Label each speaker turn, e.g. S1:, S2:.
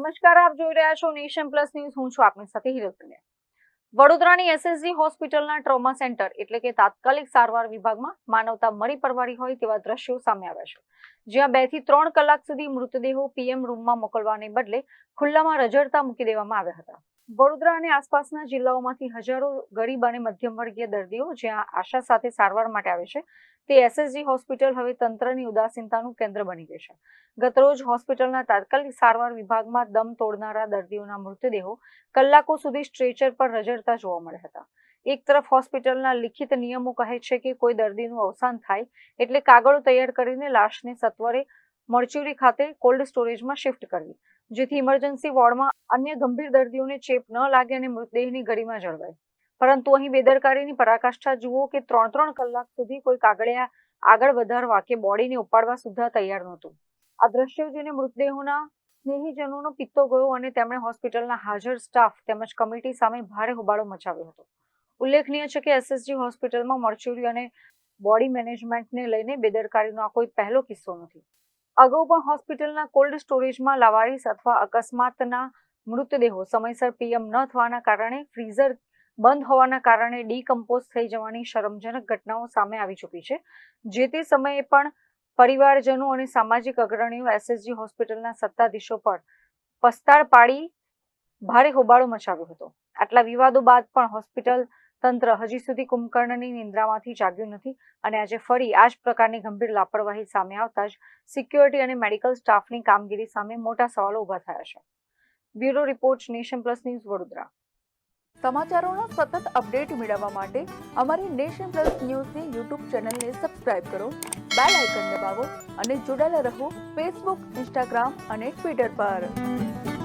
S1: નમસ્કાર, આપ જોઈ રહ્યા છો નેશન પ્લસ ન્યૂઝ. હું છું આપની સાથે હિરલ. વડોદરાની એસએસજી હોસ્પિટલના ટ્રોમા સેન્ટર એટલે કે તાત્કાલિક સારવાર વિભાગમાં માનવતા મરી પરવારી હોય તેવા દ્રશ્યો સામે આવ્યા છે, જ્યાં 2 થી 3 કલાક સુધી મૃતદેહો પીએમ રૂમમાં મોકલવાને બદલે ખુલ્લામાં રઝળતા મૂકી દેવામાં આવ્યા હતા. વડોદરા અને આસપાસના જિલ્લાઓમાંથી હજારો ગરીબ અને મધ્યમ વર્ગીય દર્દીઓ જ્યાં આશા સાથે સારવાર માટે આવે છે, તે એસએસજી હોસ્પિટલ હવે તંત્રની ઉદાસીનતાનું કેન્દ્ર બની ગઈ છે. ગતરોજ હોસ્પિટલના તાત્કાલિક સારવાર વિભાગમાં દમ તોડનારા દર્દીઓના મૃતદેહો કલાકો સુધી સ્ટ્રેચર પર રઝળતા જોવા મળ્યા હતા. એક તરફ હોસ્પિટલના લિખિત નિયમો કહે છે કે કોઈ દર્દીનું અવસાન થાય એટલે કાગળો તૈયાર કરીને લાશને સત્વરે મોર્ચ્યુરી ખાતે કોલ્ડ સ્ટોરેજમાં શિફ્ટ કરવી, જેથી ઇમરજન્સી વોર્ડમાં અન્ય ગંભીર દર્દીઓને ચેપ ન લાગે અને મૃતદેહની ગરિમા જળવાય. પરંતુ અહીં બેદરકારીની પરાકાષ્ઠા જુઓ કે 3 કલાક સુધી કોઈ કાગળિયા આગળ વધારવા કે બોડીને ઉપાડવા સુદ્ધા તૈયાર નહોતું. આ દ્રશ્યો જોઈને મૃતદેહોના સ્નેહીજનોનો પિત્તો ગયો અને તેમણે હોસ્પિટલના હાજર સ્ટાફ તેમજ કમિટી સામે ભારે હોબાળો મચાવ્યો હતો. ઉલ્લેખનીય છે કે એસએસજી હોસ્પિટલમાં મોર્ચ્યુરી અને બોડી મેનેજમેન્ટને લઈને બેદરકારીનો આ કોઈ પહેલો કિસ્સો નથી. અગાઉ પણ હોસ્પિટલના કોલ્ડ સ્ટોરેજમાં લાવારીસ અથવા અકસ્માતના મૃતદેહો સમયસર પીએમ ન થવાના કારણે ફ્રીઝર બંધ હોવાના કારણે ડીકમ્પોઝ થઈ જવાની શરમજનક ઘટનાઓ સામે આવી ચૂકી છે. જે તે સમયે પણ પરિવારજનો અને સામાજિક અગ્રણીઓ એસએસજી હોસ્પિટલના સત્તાધીશો પર પસ્તાળ પાડી ભારે હોબાળો મચાવ્યો હતો. આટલા વિવાદો બાદ પણ હોસ્પિટલ તંત્ર હજી સુધી કુંભકર્ણની નિંદ્રામાંથી જાગ્યું નથી અને આજે ફરી આ જ પ્રકારની ગંભીર લાપરવાહી સામે આવતા જ સિક્યોરિટી અને મેડિકલ સ્ટાફની કામગીરી સામે મોટા સવાલો ઊભા થયા છે. Bureau report, nation plus news, Vadodara.
S2: સમાચારોના સતત અપડેટ મેળવવા માટે અમારી નેશન પ્લસ ન્યૂઝની યુટ્યુબ ચેનલને સબસ્ક્રાઇબ કરો, બેલ આઇકન દબાવો અને જોડાયેલા રહો ફેસબુક, ઇન્સ્ટાગ્રામ અને ટ્વિટર પર.